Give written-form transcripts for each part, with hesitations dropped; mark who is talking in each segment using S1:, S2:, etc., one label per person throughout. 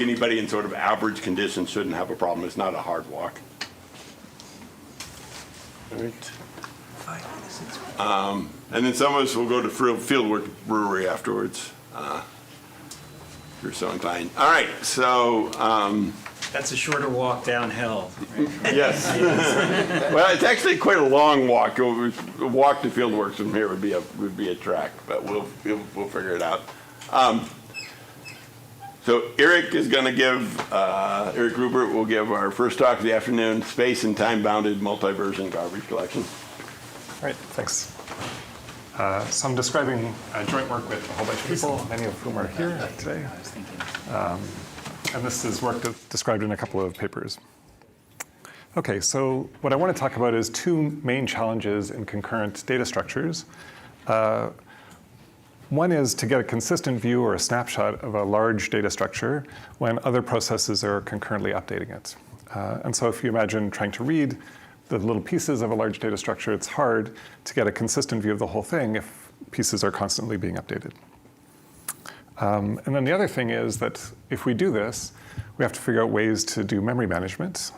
S1: Anybody in sort of average conditions shouldn't have a problem. It's not a hard walk. All right. And then some of us will go to Fieldwork Brewery afterwards. If you're so inclined. All right, so.
S2: That's a shorter walk downhill, right?
S1: Yes. Well, it's actually quite a long walk. A walk to Fieldworks from here would be a trek, but we'll figure it out. So Eric is going to give, Eric Ruppert will give our first talk of the afternoon, Space and Time-Bounded Multiversion Garbage Collection.
S3: All right, thanks. So I'm describing joint work with a whole bunch of people, many of whom are here today. And this is work described in a couple of papers. Okay, so what I want to talk about is two main challenges in concurrent data structures. One is to get a consistent view or a snapshot of a large data structure when other processes are concurrently updating it. And so if you imagine trying to read the little pieces of a large data structure, it's hard to get a consistent view of the whole thing if pieces are constantly being updated. And then the other thing is that if we do this, we have to figure out ways to do memory management.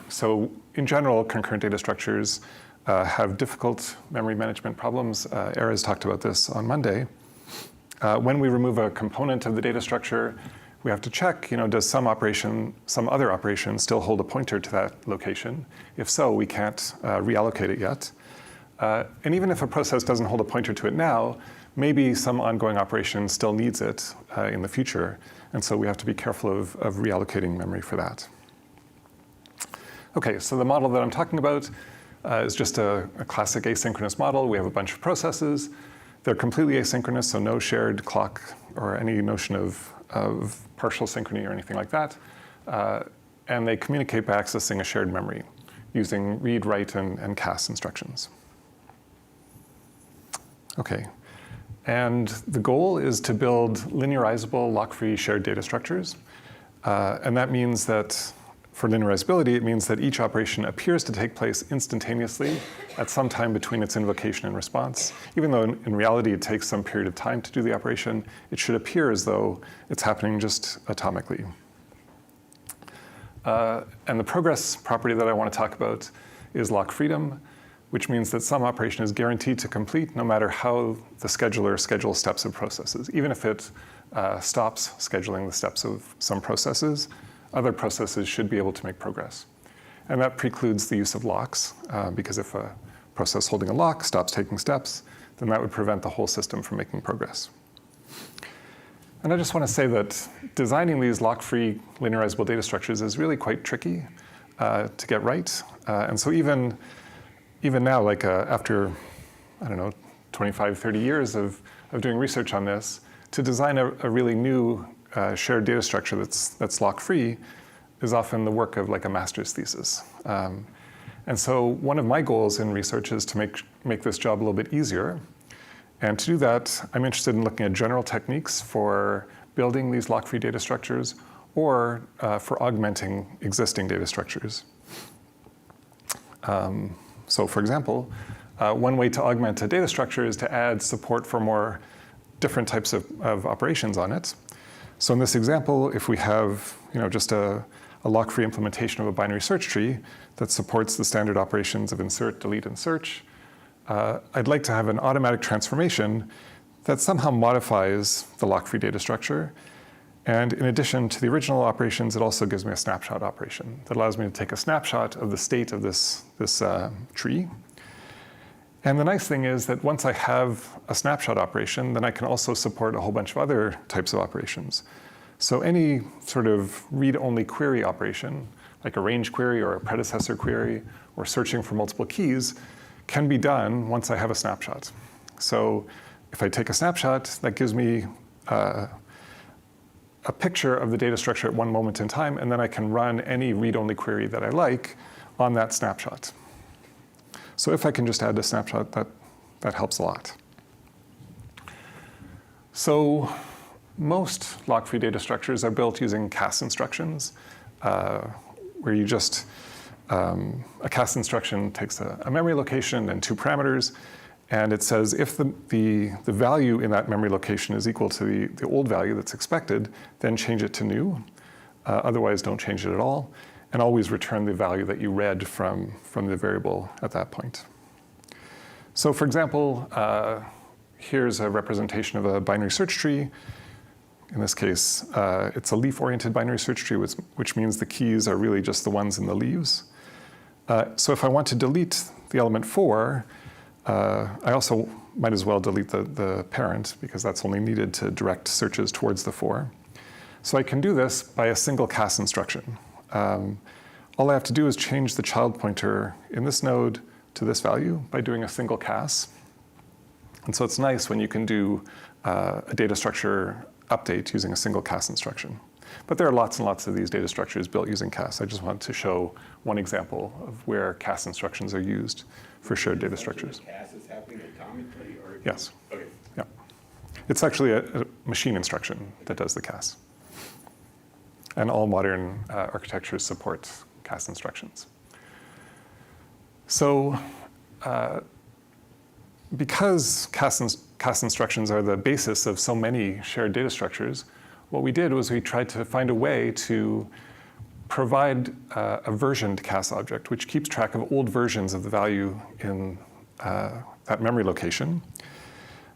S3: So in general, concurrent data structures have difficult memory management problems. Era's talked about this on Monday. When we remove a component of the data structure, we have to check, does some other operation still hold a pointer to that location? If so, we can't reallocate it yet. And even if a process doesn't hold a pointer to it now, maybe some ongoing operation still needs it in the future. And so we have to be careful of reallocating memory for that. Okay, so the model that I'm talking about is just a classic asynchronous model. We have a bunch of processes. They're completely asynchronous, so no shared clock or any notion of partial synchrony or anything like that. And they communicate by accessing a shared memory using read, write, and cast instructions. Okay, and the goal is to build linearizable, lock-free shared data structures. And that means that for linearizability, it means that each operation appears to take place instantaneously at some time between its invocation and response. Even though in reality it takes some period of time to do the operation, it should appear as though it's happening just atomically. And the progress property that I want to talk about is lock freedom, which means that some operation is guaranteed to complete no matter how the scheduler schedules steps of processes. Even if it stops scheduling the steps of some processes, other processes should be able to make progress. And that precludes the use of locks, because if a process holding a lock stops taking steps, then that would prevent the whole system from making progress. And I just want to say that designing these lock-free linearizable data structures is really quite tricky to get right. And so even now, like after, 25, 30 years of doing research on this, to design a really new shared data structure that's lock-free is often the work of like a master's thesis. And so one of my goals in research is to make this job a little bit easier. And to do that, I'm interested in looking at general techniques for building these lock-free data structures or for augmenting existing data structures. So for example, one way to augment a data structure is to add support for more different types of operations on it. So in this example, if we have just a lock-free implementation of a binary search tree that supports the standard operations of insert, delete, and search, I'd like to have an automatic transformation that somehow modifies the lock-free data structure. And in addition to the original operations, it also gives me a snapshot operation that allows me to take a snapshot of the state of this tree. And the nice thing is that once I have a snapshot operation, then I can also support a whole bunch of other types of operations. So any sort of read-only query operation, like a range query or a predecessor query, or searching for multiple keys, can be done once I have a snapshot. So if I take a snapshot, that gives me a picture of the data structure at one moment in time, and then I can run any read-only query that I like on that snapshot. So if I can just add a snapshot, that helps a lot. So most lock-free data structures are built using cast instructions, where you just, a cast instruction takes a memory location and two parameters, And it says if the value in that memory location is equal to the old value that's expected, then change it to new. Otherwise, don't change it at all. And always return the value that you read from the variable at that point. So for example, here's a representation of a binary search tree. In this case, it's a leaf-oriented binary search tree, which means the keys are really just the ones in the leaves. So if I want to delete the element 4, I also might as well delete the parent, because that's only needed to direct searches towards the 4. So I can do this by a single cas instruction. All I have to do is change the child pointer in this node to this value by doing a single cas. And so it's nice when you can do a data structure update using a single cas instruction. But there are lots and lots of these data structures built using cas. I just want to show one example of where cas instructions are used for shared data structures.
S1: CAS is happening atomically, or?
S3: Yes.
S1: Okay.
S3: Yeah. It's actually a machine instruction that does the cas. And all modern architectures support cas instructions. So because cas instructions are the basis of so many shared data structures, what we did was we tried to find a way to provide a versioned cas object, which keeps track of old versions of the value in that memory location.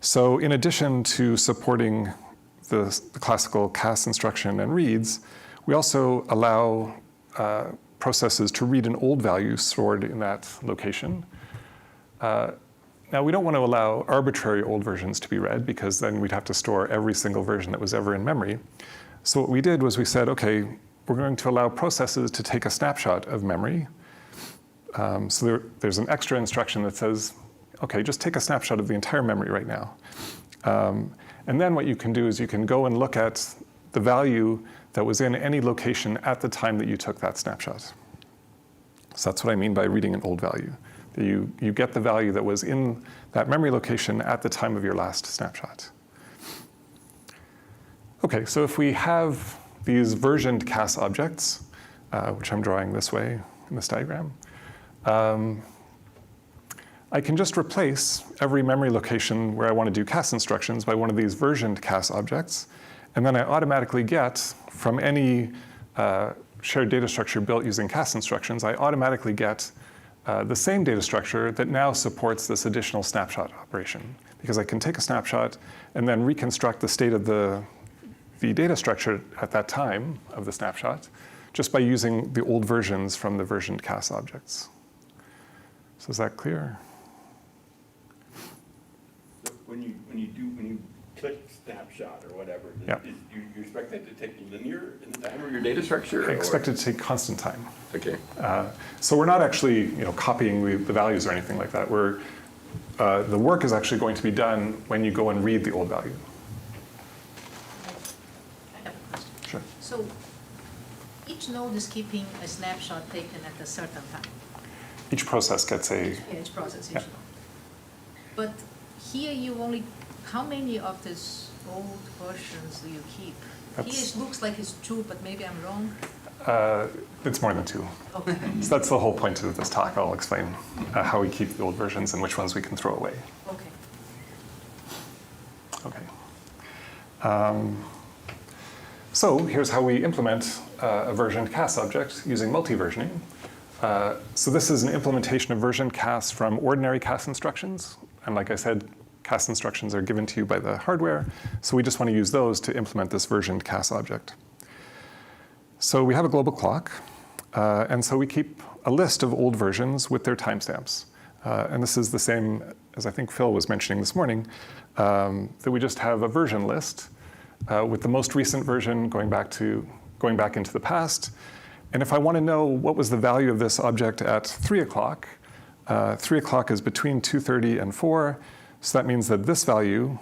S3: So in addition to supporting the classical cas instruction and reads, we also allow processes to read an old value stored in that location. Now, we don't want to allow arbitrary old versions to be read, because then we'd have to store every single version that was ever in memory. So what we did was we said, OK, we're going to allow processes to take a snapshot of memory. So there's an extra instruction that says, OK, just take a snapshot of the entire memory right now. And then what you can do is you can go and look at the value that was in any location at the time that you took that snapshot. So that's what I mean by reading an old value. You get the value that was in that memory location at the time of your last snapshot. OK, so if we have these versioned cas objects, which I'm drawing this way in this diagram, I can just replace every memory location where I want to do cas instructions by one of these versioned cas objects. And then I automatically get, from any shared data structure built using cas instructions, I automatically get the same data structure that now supports this additional snapshot operation. Because I can take a snapshot and then reconstruct the state of the data structure at that time of the snapshot, just by using the old versions from the versioned cas objects. So is that clear?
S1: So when you click snapshot or whatever,
S3: Yeah.
S1: you expect that to take linear in the time of your data structure?
S3: I expect it to take constant time.
S1: Okay.
S3: So we're not actually copying the values or anything like that. The work is actually going to be done when you go and read the old value.
S4: I have a question.
S3: Sure.
S4: So each node is keeping a snapshot taken at a certain time.
S3: Each process gets a...
S4: Yeah, each process, each
S3: Yeah.
S4: node. But here you only, how many of these old versions do you keep? Here it looks like it's 2, but maybe I'm wrong.
S3: It's more than 2.
S4: Okay.
S3: So that's the whole point of this talk. I'll explain how we keep the old versions and which ones we can throw away.
S4: Okay.
S3: Okay. So here's how we implement a versioned cas object using multiversioning. So this is an implementation of versioned cas from ordinary cas instructions. And like I said, cas instructions are given to you by the hardware. So we just want to use those to implement this versioned cas object. So we have a global clock. And so we keep a list of old versions with their timestamps. And this is the same as I think Phil was mentioning this morning, that we just have a version list with the most recent version going back into the past. And if I want to know what was the value of this object at 3 o'clock, 3 o'clock is between 2:30 and 4. So that means that this value,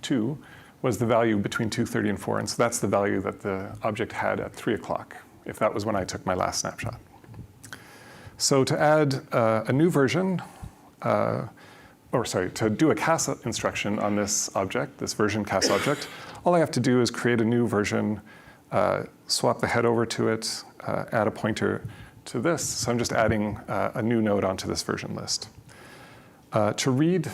S3: 2, was the value between 2:30 and 4. And so that's the value that the object had at 3 o'clock, if that was when I took my last snapshot. So to add a new version, to do a cas instruction on this object, this version cas object, all I have to do is create a new version, swap the head over to it, add a pointer to this. So I'm just adding a new node onto this version list. To read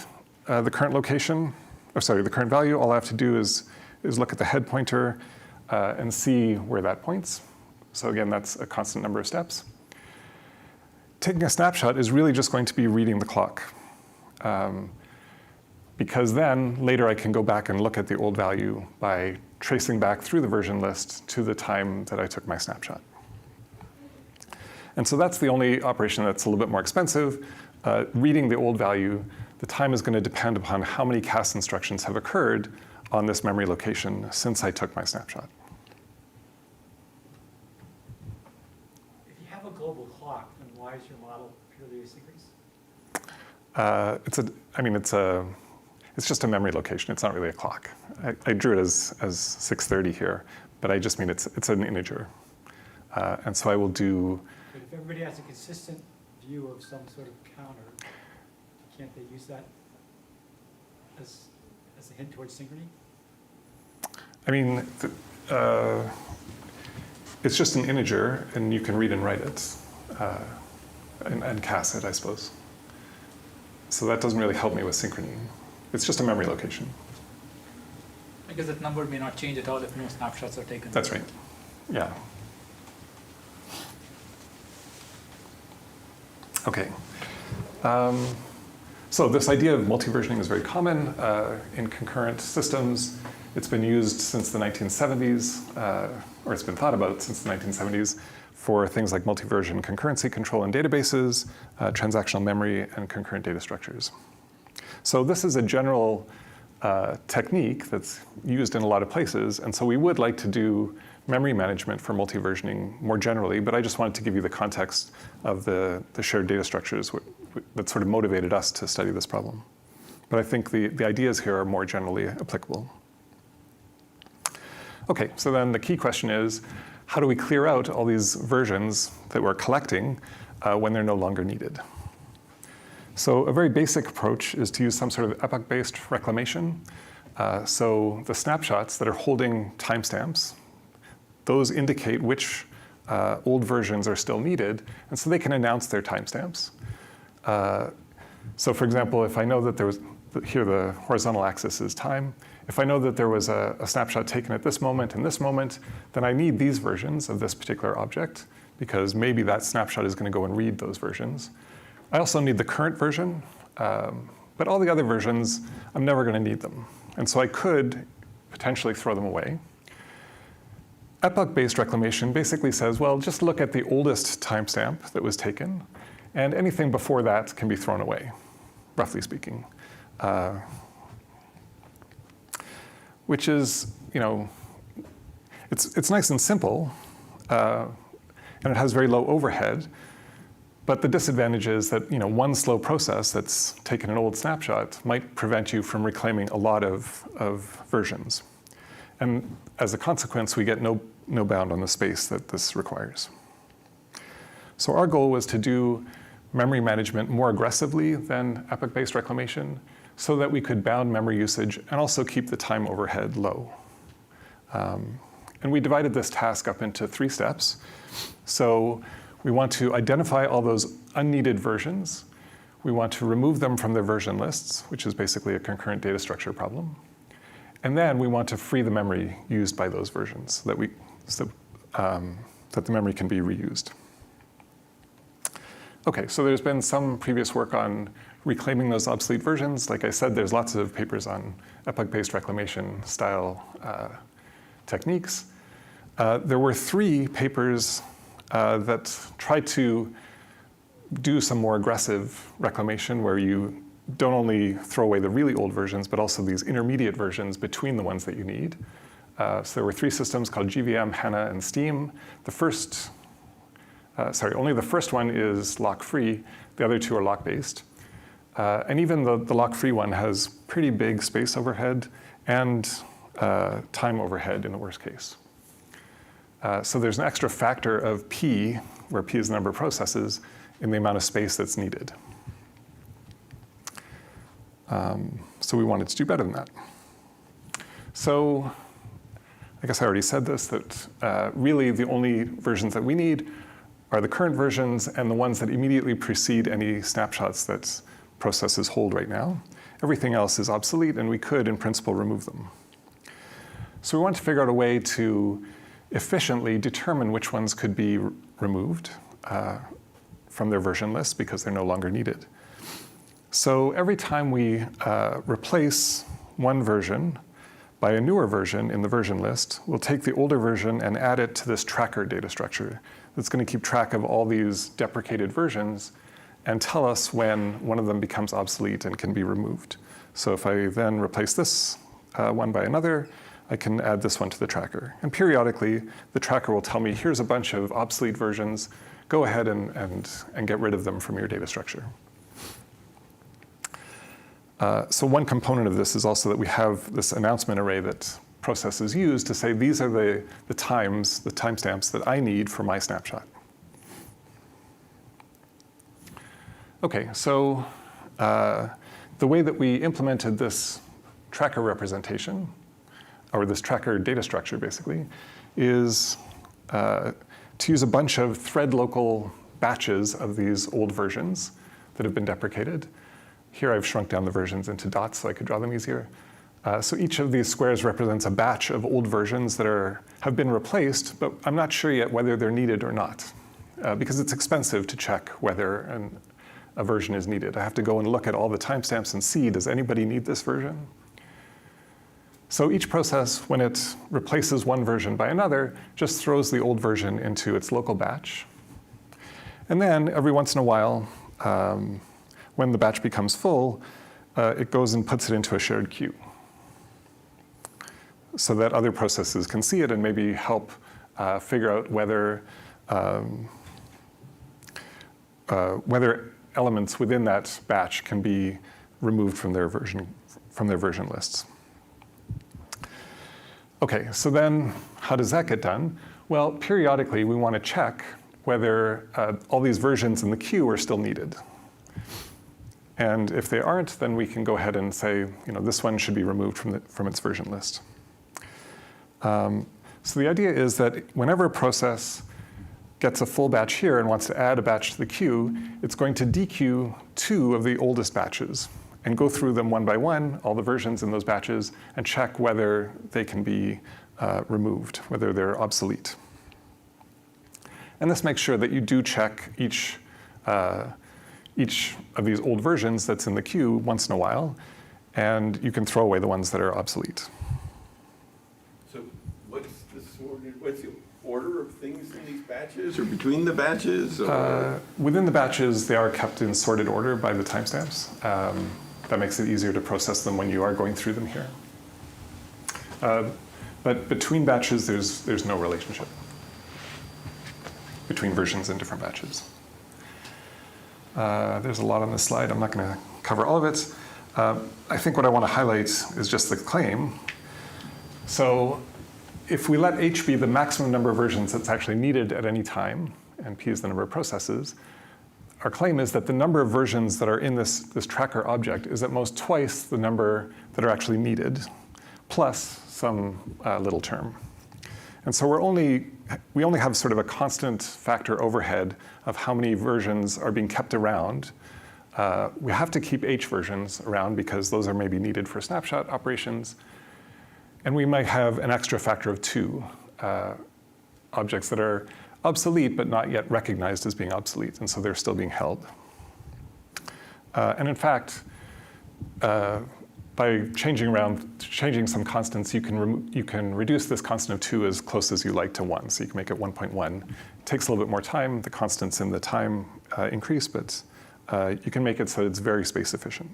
S3: the current location, the current value, all I have to do is look at the head pointer and see where that points. So again, that's a constant number of steps. Taking a snapshot is really just going to be reading the clock. Because then later I can go back and look at the old value by tracing back through the version list to the time that I took my snapshot. And so that's the only operation that's a little bit more expensive. Reading the old value, the time is going to depend upon how many cast instructions have occurred on this memory location since I took my snapshot.
S5: If you have a global clock, then why is your model purely asynchronous?
S3: It's just a memory location. It's not really a clock. I drew it as 6:30 here, but I just mean it's an integer. And so I will do.
S5: But if everybody has a consistent view of some sort of counter, can't they use that as a hint towards synchrony?
S3: I mean, it's just an integer, and you can read and write it, and cast it, I suppose. So that doesn't really help me with synchrony. It's just a memory location.
S6: Because that number may not change at all if no snapshots are taken.
S3: That's right. Yeah. Okay. So this idea of multiversioning is very common in concurrent systems. It's been used since the 1970s, or it's been thought about since the 1970s for things like multiversion concurrency control in databases, transactional memory, and concurrent data structures. So this is a general technique that's used in a lot of places, and so we would like to do memory management for multiversioning more generally, but I just wanted to give you the context of the shared data structures that sort of motivated us to study this problem. But I think the ideas here are more generally applicable. Okay, so then the key question is, how do we clear out all these versions that we're collecting when they're no longer needed? So a very basic approach is to use some sort of epoch-based reclamation. So the snapshots that are holding timestamps, those indicate which old versions are still needed, and so they can announce their timestamps. So for example, if I know that there was, here the horizontal axis is time, if I know that there was a snapshot taken at this moment and this moment, then I need these versions of this particular object, because maybe that snapshot is going to go and read those versions. I also need the current version, but all the other versions, I'm never going to need them. And so I could potentially throw them away. Epoch-based reclamation basically says, well, just look at the oldest timestamp that was taken, and anything before that can be thrown away, roughly speaking. Which is, it's nice and simple, and it has very low overhead. But the disadvantage is that one slow process that's taken an old snapshot might prevent you from reclaiming a lot of versions. And as a consequence, we get no bound on the space that this requires. So our goal was to do memory management more aggressively than epoch-based reclamation so that we could bound memory usage and also keep the time overhead low. And we divided this task up into 3 steps. So we want to identify all those unneeded versions. We want to remove them from their version lists, which is basically a concurrent data structure problem. And then we want to free the memory used by those versions so that the memory can be reused. Okay, so there's been some previous work on reclaiming those obsolete versions. Like I said, there's lots of papers on epoch-based reclamation style techniques. There were 3 papers that tried to do some more aggressive reclamation where you don't only throw away the really old versions, but also these intermediate versions between the ones that you need. So there were 3 systems called GVM, HANA, and Steam. Only the first one is lock-free. The other 2 are lock-based. And even the lock-free one has pretty big space overhead and time overhead in the worst case. So there's an extra factor of P, where P is the number of processes, in the amount of space that's needed. So we wanted to do better than that. So I guess I already said this, that really the only versions that we need are the current versions and the ones that immediately precede any snapshots that processes hold right now. everything else is obsolete, and we could, in principle, remove them. So we want to figure out a way to efficiently determine which ones could be removed from their version list because they're no longer needed. So every time we replace one version by a newer version in the version list, we'll take the older version and add it to this tracker data structure that's going to keep track of all these deprecated versions and tell us when one of them becomes obsolete and can be removed. So if I then replace this one by another, I can add this one to the tracker. And periodically, the tracker will tell me, here's a bunch of obsolete versions. Go ahead and get rid of them from your data structure. So one component of this is also that we have this announcement array that processes use to say, these are the timestamps that I need for my snapshot. OK, so the way that we implemented this tracker representation, or this tracker data structure, basically, is to use a bunch of thread local batches of these old versions that have been deprecated. Here I've shrunk down the versions into dots so I could draw them easier. So each of these squares represents a batch of old versions that have been replaced, but I'm not sure yet whether they're needed or not, because it's expensive to check whether a version is needed. I have to go and look at all the timestamps and see, does anybody need this version? So each process, when it replaces one version by another, just throws the old version into its local batch. And then every once in a while, when the batch becomes full, it goes and puts it into a shared queue so that other processes can see it and maybe help figure out whether elements within that batch can be removed from their version lists. OK, so then how does that get done? Well, periodically, we want to check whether all these versions in the queue are still needed. And if they aren't, then we can go ahead and say, this one should be removed from its version list. So the idea is that whenever a process gets a full batch here and wants to add a batch to the queue, it's going to dequeue 2 of the oldest batches and go through them one by one, all the versions in those batches, and check whether they can be removed, whether they're obsolete. And this makes sure that you do check each of these old versions that's in the queue once in a while, and you can throw away the ones that are obsolete.
S1: So what's the order of things in these batches, or between the batches? Or?
S3: Within the batches, they are kept in sorted order by the timestamps. That makes it easier to process them when you are going through them here. But between batches, there's no relationship between versions in different batches. There's a lot on this slide. I'm not going to cover all of it. I think what I want to highlight is just the claim. So if we let h be the maximum number of versions that's actually needed at any time, and p is the number of processes, our claim is that the number of versions that are in this tracker object is at most twice the number that are actually needed, plus some little term. And so we only have sort of a constant factor overhead of how many versions are being kept around. We have to keep h versions around because those are maybe needed for snapshot operations. And we might have an extra factor of 2 objects that are obsolete but not yet recognized as being obsolete, and so they're still being held. And in fact, by changing some constants, you can reduce this constant of 2 as close as you like to 1. So you can make it 1.1. It takes a little bit more time. The constants in the time increase, but you can make it so it's very space efficient.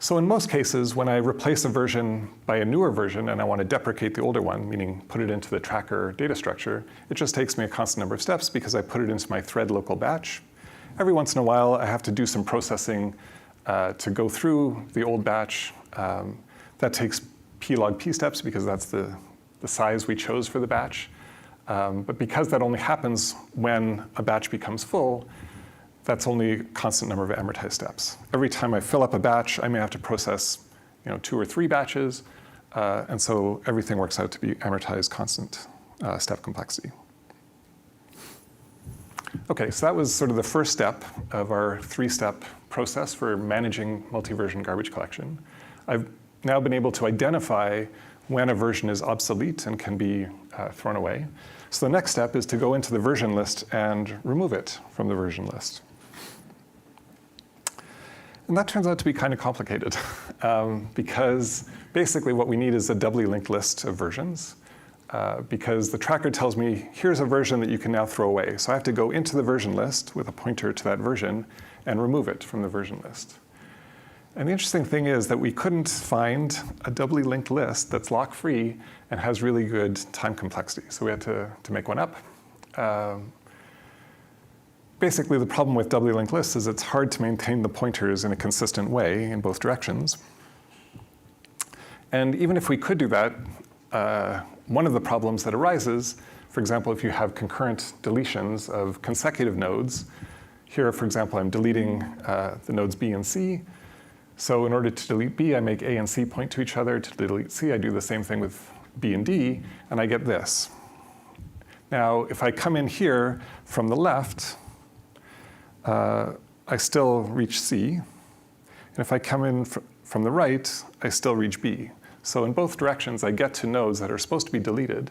S3: So in most cases, when I replace a version by a newer version and I want to deprecate the older one, meaning put it into the tracker data structure, it just takes me a constant number of steps because I put it into my thread local batch. Every once in a while, I have to do some processing to go through the old batch. That takes p log p steps because that's the size we chose for the batch. But because that only happens when a batch becomes full, that's only a constant number of amortized steps. Every time I fill up a batch, I may have to process 2 or 3 batches. And so everything works out to be amortized constant step complexity. Okay, so that was sort of the first step of our three-step process for managing multi-version garbage collection. I've now been able to identify when a version is obsolete and can be thrown away. So the next step is to go into the version list and remove it from the version list. And that turns out to be kind of complicated because basically what we need is a doubly linked list of versions because the tracker tells me, here's a version that you can now throw away. So I have to go into the version list with a pointer to that version and remove it from the version list. And the interesting thing is that we couldn't find a doubly linked list that's lock-free and has really good time complexity. So we had to make one up. Basically, the problem with doubly linked lists is it's hard to maintain the pointers in a consistent way in both directions. And even if we could do that, one of the problems that arises, for example, if you have concurrent deletions of consecutive nodes, here, for example, I'm deleting the nodes B and C. So in order to delete B, I make A and C point to each other. To delete C, I do the same thing with B and D, and I get this. Now, if I come in here from the left, I still reach C. And if I come in from the right, I still reach B. So in both directions, I get to nodes that are supposed to be deleted.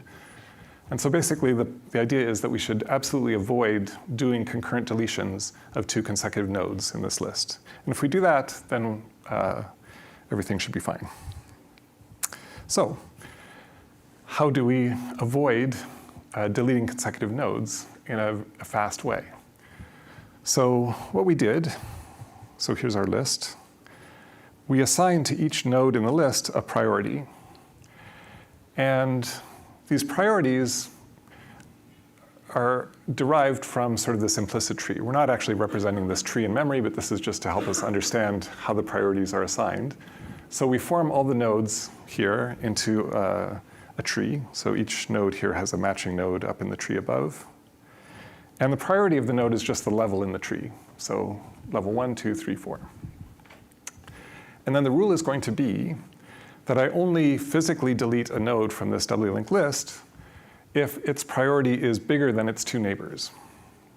S3: And so basically, the idea is that we should absolutely avoid doing concurrent deletions of two consecutive nodes in this list. And if we do that, then everything should be fine. So how do we avoid deleting consecutive nodes in a fast way? So what we did, so here's our list. We assigned to each node in the list a priority. And these priorities are derived from sort of this implicit tree. We're not actually representing this tree in memory, but this is just to help us understand how the priorities are assigned. So we form all the nodes here into a tree. So each node here has a matching node up in the tree above. And the priority of the node is just the level in the tree. So level 1, 2, 3, 4. And then the rule is going to be that I only physically delete a node from this doubly linked list if its priority is bigger than its two neighbors.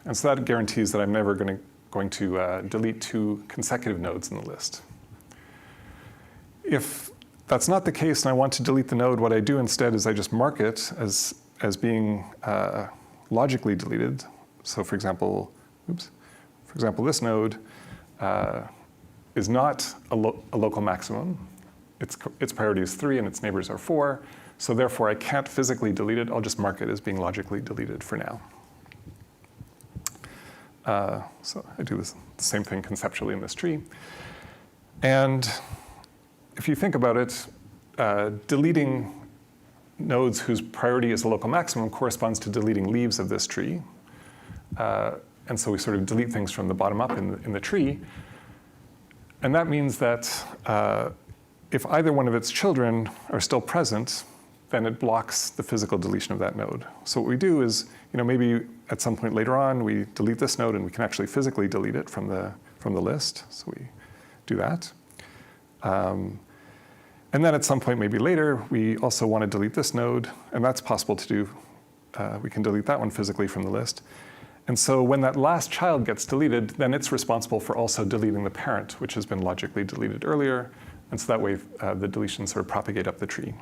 S3: And so that guarantees that I'm never going to delete two consecutive nodes in the list. If that's not the case and I want to delete the node, what I do instead is I just mark it as being logically deleted. So for example, this node is not a local maximum. Its priority is 3 and its neighbors are 4. So therefore, I can't physically delete it. I'll just mark it as being logically deleted for now. So I do the same thing conceptually in this tree. And if you think about it, deleting nodes whose priority is a local maximum corresponds to deleting leaves of this tree. And so we sort of delete things from the bottom up in the tree. And that means that if either one of its children are still present, then it blocks the physical deletion of that node. So what we do is, maybe at some point later on, we delete this node and we can actually physically delete it from the list. So we do that. And then at some point, maybe later, we also want to delete this node, and that's possible to do. We can delete that one physically from the list. And so when that last child gets deleted, then it's responsible for also deleting the parent, which has been logically deleted earlier. And so that way, the deletions sort of propagate up the tree.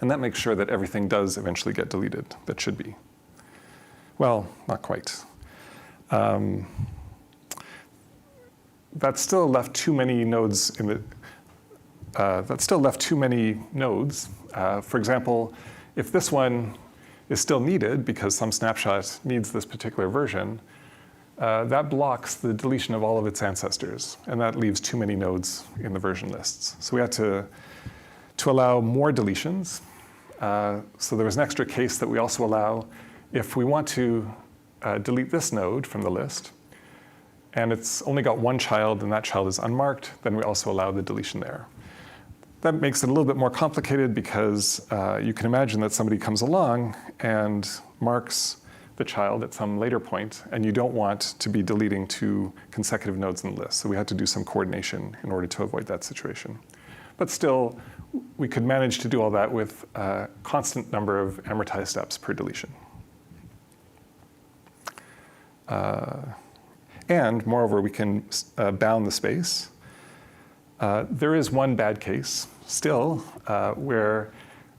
S3: And that makes sure that everything does eventually get deleted that should be. Well, not quite. That still left too many nodes in the. That still left too many nodes. For example, if this one is still needed because some snapshot needs this particular version, that blocks the deletion of all of its ancestors, and that leaves too many nodes in the version lists. So we had to allow more deletions. So there was an extra case that we also allow if we want to delete this node from the list, and it's only got one child and that child is unmarked, then we also allow the deletion there. That makes it a little bit more complicated because you can imagine that somebody comes along and marks the child at some later point, and you don't want to be deleting two consecutive nodes in the list. So we had to do some coordination in order to avoid that situation. But still, we could manage to do all that with a constant number of amortized steps per deletion. And moreover, we can bound the space. There is one bad case still where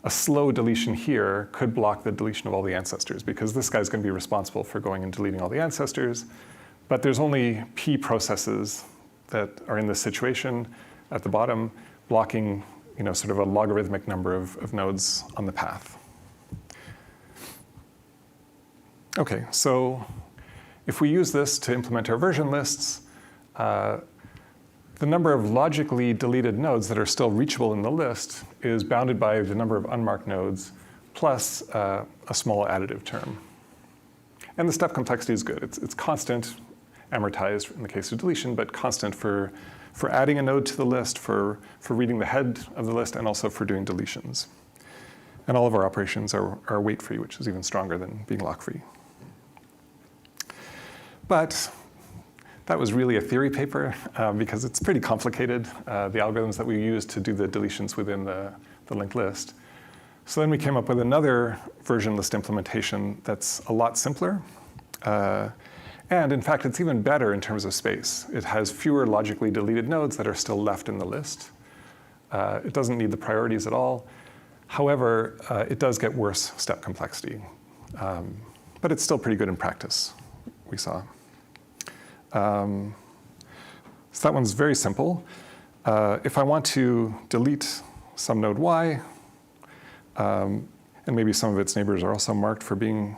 S3: a slow deletion here could block the deletion of all the ancestors, because this guy's going to be responsible for going and deleting all the ancestors. But there's only p processes that are in this situation at the bottom, blocking sort of a logarithmic number of nodes on the path. Okay, so if we use this to implement our version lists, the number of logically deleted nodes that are still reachable in the list is bounded by the number of unmarked nodes plus a small additive term. And the step complexity is good. It's constant, amortized in the case of deletion, but constant for adding a node to the list, for reading the head of the list, and also for doing deletions. And all of our operations are weight-free, which is even stronger than being lock-free. But that was really a theory paper because it's pretty complicated, the algorithms that we use to do the deletions within the linked list. So then we came up with another version list implementation that's a lot simpler. And in fact, it's even better in terms of space. It has fewer logically deleted nodes that are still left in the list. It doesn't need the priorities at all. However, it does get worse step complexity. But it's still pretty good in practice, we saw. So that one's very simple. If I want to delete some node y, and maybe some of its neighbors are also marked for being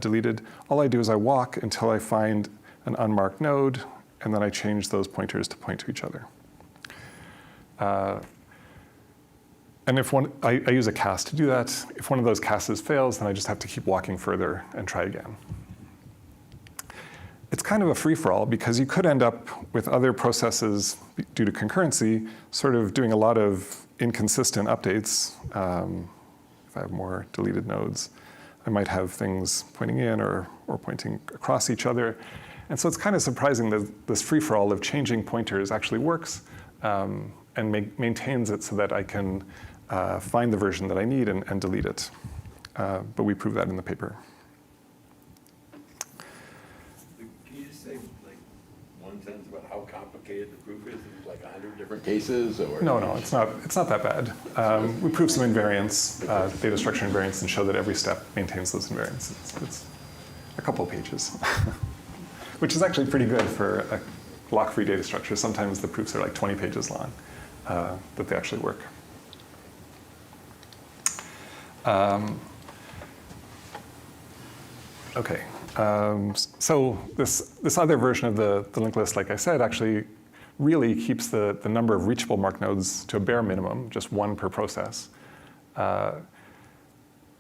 S3: deleted, all I do is I walk until I find an unmarked node, and then I change those pointers to point to each other. And if I use a cast to do that. If one of those casts fails, then I just have to keep walking further and try again. It's kind of a free-for-all because you could end up with other processes due to concurrency sort of doing a lot of inconsistent updates. If I have more deleted nodes, I might have things pointing in or pointing across each other. And so it's kind of surprising that this free-for-all of changing pointers actually works and maintains it so that I can find the version that I need and delete it. But we prove that in the paper.
S1: How complicated the proof is? Is it like 100 different cases? Or?
S3: No, it's not that bad. We prove some invariants, data structure invariants, and show that every step maintains those invariants. It's a couple of pages, which is actually pretty good for a lock-free data structure. Sometimes the proofs are like 20 pages long, that they actually work. Okay. So this other version of the linked list, like I said, actually really keeps the number of reachable marked nodes to a bare minimum, just one per process.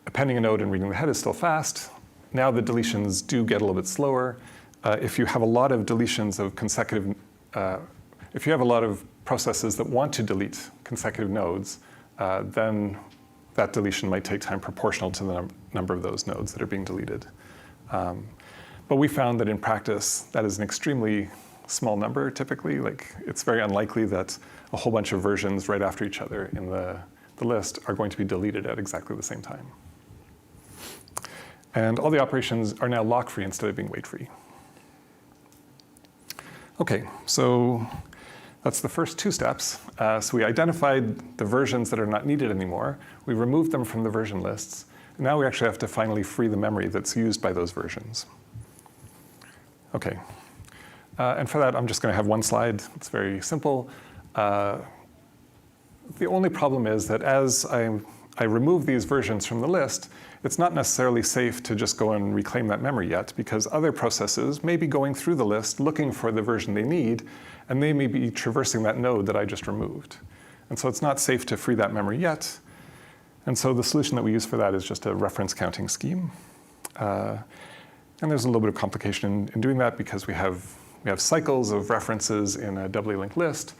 S3: Appending a node and reading the head is still fast. Now the deletions do get a little bit slower. If you have a lot of deletions of consecutive, if you have a lot of processes that want to delete consecutive nodes, then that deletion might take time proportional to the number of those nodes that are being deleted. But we found that in practice, that is an extremely small number typically. Like, it's very unlikely that a whole bunch of versions right after each other in the list are going to be deleted at exactly the same time. And all the operations are now lock-free instead of being weight-free. Okay, so that's the first two steps. So we identified the versions that are not needed anymore. We removed them from the version lists. And now we actually have to finally free the memory that's used by those versions. Okay, and for that, I'm just going to have one slide. It's very simple. The only problem is that as I remove these versions from the list, it's not necessarily safe to just go and reclaim that memory yet, because other processes may be going through the list looking for the version they need, and they may be traversing that node that I just removed. And so it's not safe to free that memory yet. And so the solution that we use for that is just a reference counting scheme. And there's a little bit of complication in doing that because we have cycles of references in a doubly linked list.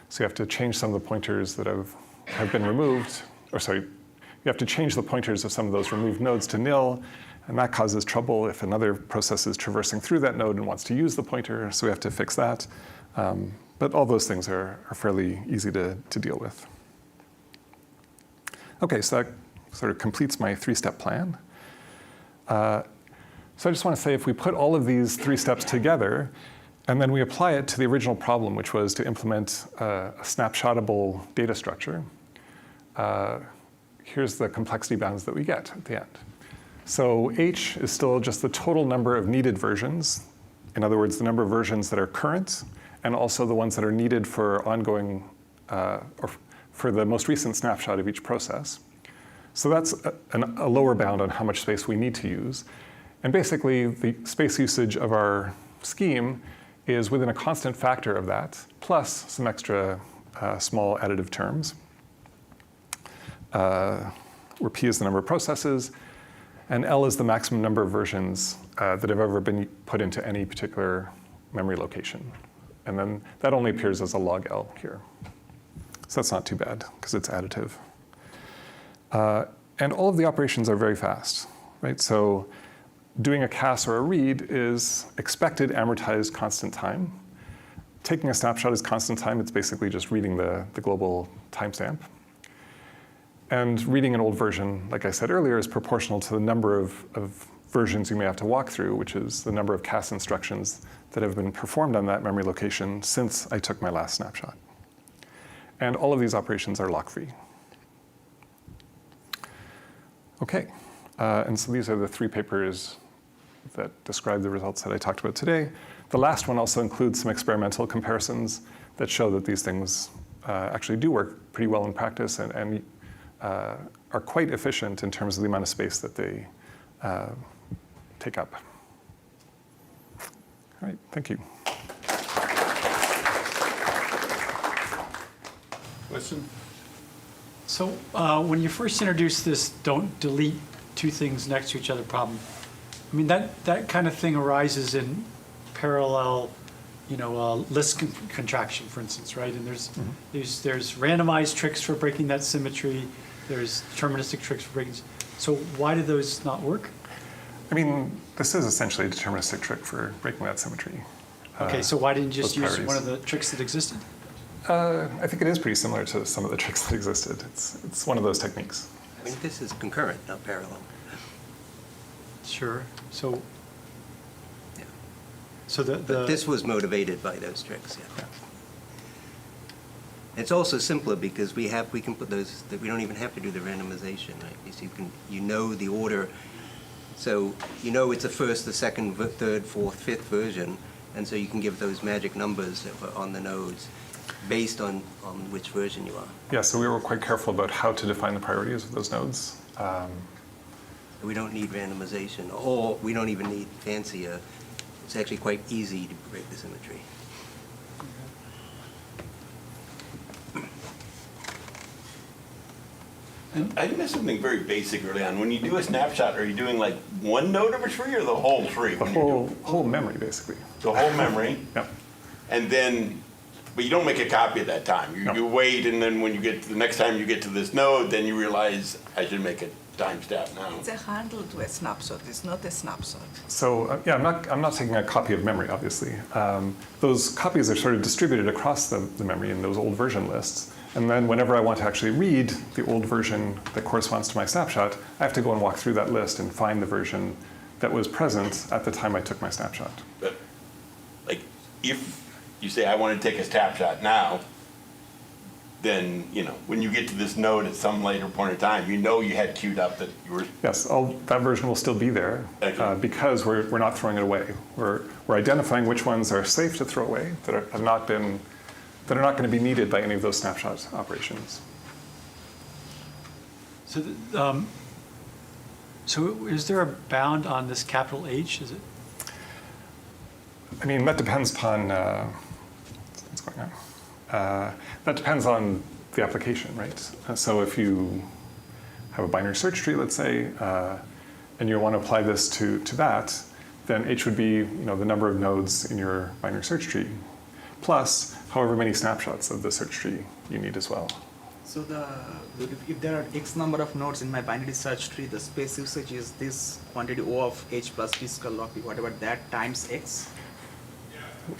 S3: So you have to change some of the pointers that have been removed, or sorry, you have to change the pointers of some of those removed nodes to nil, and that causes trouble if another process is traversing through that node and wants to use the pointer, so we have to fix that. But all those things are fairly easy to deal with. Okay, so that sort of completes my three-step plan. So I just want to say, if we put all of these 3 steps together, and then we apply it to the original problem, which was to implement a snapshotable data structure, here's the complexity bounds that we get at the end. So H is still just the total number of needed versions. In other words, the number of versions that are current, and also the ones that are needed for ongoing, or for the most recent snapshot of each process. So that's a lower bound on how much space we need to use. And basically, the space usage of our scheme is within a constant factor of that, plus some extra small additive terms, where P is the number of processes, and L is the maximum number of versions that have ever been put into any particular memory location. And then that only appears as a log L here. So that's not too bad, because it's additive. And all of the operations are very fast, right? So doing a CAS or a read is expected amortized constant time. Taking a snapshot is constant time. It's basically just reading the global timestamp. And reading an old version, like I said earlier, is proportional to the number of versions you may have to walk through, which is the number of CAS instructions that have been performed on that memory location since I took my last snapshot. And all of these operations are lock-free. Okay, and so these are the 3 papers that describe the results that I talked about today. The last one also includes some experimental comparisons that show that these things actually do work pretty well in practice and are quite efficient in terms of the amount of space that they take up. All right, thank you.
S1: Question?
S5: So when you first introduced this don't delete 2 things next to each other problem, I mean, that kind of thing arises in parallel, list contraction, for instance, right? And there's randomized tricks for breaking that symmetry. There's deterministic tricks for breaking. So why do those not work?
S3: I mean, this is essentially a deterministic trick for breaking that symmetry.
S5: Okay, so why didn't you just
S3: those
S5: use one of the tricks that existed?
S3: I think it is pretty similar to some of the tricks that existed. It's one of those techniques.
S7: I mean, this is concurrent, not parallel.
S5: Sure. So,
S7: Yeah.
S5: so
S7: But this was motivated by those tricks, yeah.
S3: Yeah.
S7: It's also simpler because we can put those, that we don't even have to do the randomization, right? You know the order, so you know it's the first, the second, third, fourth, fifth version, and so you can give those magic numbers on the nodes based on which version you are.
S3: Yeah, so we were quite careful about how to define the priorities of those nodes.
S7: We don't need randomization, or we don't even need fancier. It's actually quite easy to break the symmetry.
S1: I missed something very basic early on. When you do a snapshot, are you doing like one node of a tree or the whole tree?
S3: The whole memory, basically.
S1: The whole memory?
S3: Yeah.
S1: And then, but you don't make a copy at that time.
S3: No.
S1: You wait, and then when you get to the next time you get to this node, then you realize I should make a timestamp now.
S8: It's a handle to a snapshot. It's not a snapshot.
S3: So yeah, I'm not taking a copy of memory, obviously. Those copies are sort of distributed across the memory in those old version lists. And then whenever I want to actually read the old version that corresponds to my snapshot, I have to go and walk through that list and find the version that was present at the time I took my snapshot.
S1: But like, if you say I want to take a snapshot now, then when you get to this node at some later point in time, you had queued up that you were.
S3: Yes, that version will still be there because we're not throwing it away. We're identifying which ones are safe to throw away that are not going to be needed by any of those snapshot operations.
S5: So, so is there a bound on this capital H? Is it?
S3: I mean, that depends upon what's going on. That depends on the application, right? So if you have a binary search tree, let's say, and you want to apply this to that, then H would be the number of nodes in your binary search tree, plus however many snapshots of the search tree you need as well.
S9: So if there are X number of nodes in my binary search tree, the space usage is this quantity O of H plus physical log P, whatever that, times X.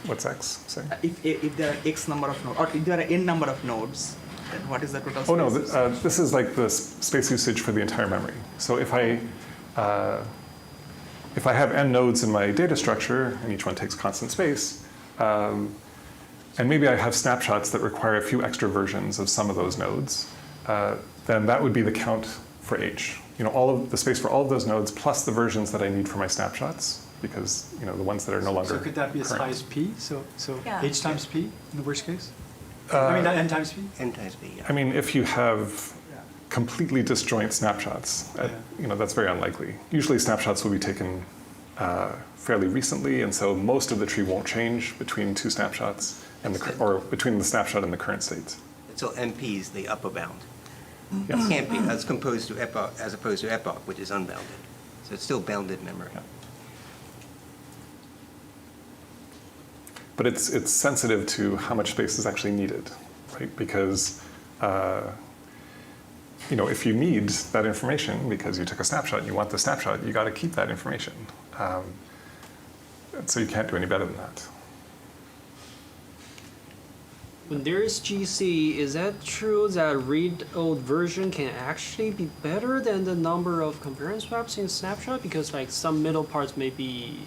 S3: What's X? Sorry.
S9: If there are X number of nodes, or if there are N number of nodes, then what is the total space?
S3: Oh no,
S9: usage?
S3: this is like the space usage for the entire memory. So if if I have n nodes in my data structure, and each one takes constant space, and maybe I have snapshots that require a few extra versions of some of those nodes, then that would be the count for H. All of the space for all of those nodes plus the versions that I need for my snapshots, because the ones that are no longer
S5: So could that be as high
S3: current.
S5: as P? So
S8: Yeah.
S5: H times P in the worst case? I mean, not N times P?
S7: N times B, yeah.
S3: I mean, if you have completely disjoint snapshots, that's very unlikely. Usually snapshots will be taken fairly recently, and so most of the tree won't change between two snapshots, or between the snapshot and the current state.
S7: So NP is the upper bound.
S3: Yes.
S7: It can't be, as opposed to epoch, which is unbounded. So it's still bounded memory.
S3: Yeah. But it's sensitive to how much space is actually needed, right? Because if you need that information because you took a snapshot and you want the snapshot, you got to keep that information. And so you can't do any better than that.
S10: When there is GC, is that true that read-old version can actually be better than the number of compare swaps in snapshot? Because some middle parts may be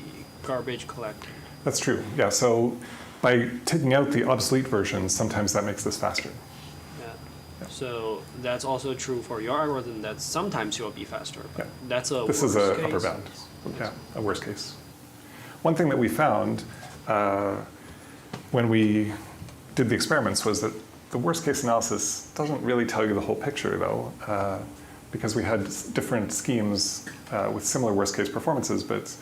S10: garbage collecting.
S3: That's true, yeah. So by taking out the obsolete versions, sometimes that makes this faster.
S10: Yeah. So that's also true for your algorithm, that sometimes you'll be faster. But
S3: Yeah.
S10: that's a
S3: This
S10: worst
S3: is a
S10: case.
S3: upper bound. Yeah, a worst case. One thing that we found when we did the experiments was that the worst case analysis doesn't really tell you the whole picture, though, because we had different schemes with similar worst case performances, but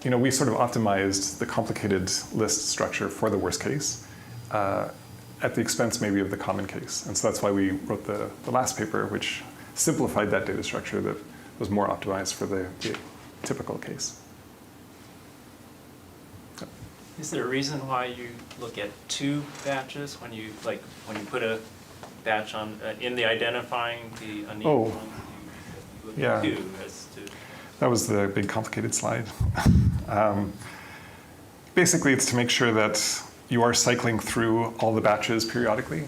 S3: we sort of optimized the complicated list structure for the worst case at the expense maybe of the common case. And so that's why we wrote the last paper, which simplified that data structure that was more optimized for the typical case.
S2: Is there a reason why you look at two batches when you put a batch on in the identifying the uneven
S3: Oh,
S2: ones? You look
S3: yeah.
S2: at two as to.
S3: That was the big complicated slide. Basically, it's to make sure that you are cycling through all the batches periodically.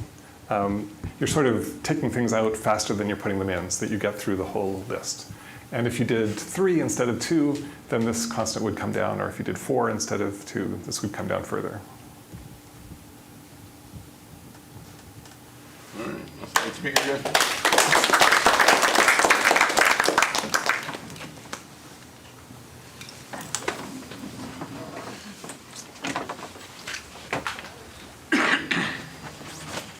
S3: You're sort of taking things out faster than you're putting them in so that you get through the whole list. And if you did 3 instead of 2, then this constant would come down. Or if you did 4 instead of 2, this would come down further.
S1: All right. Let's make it good.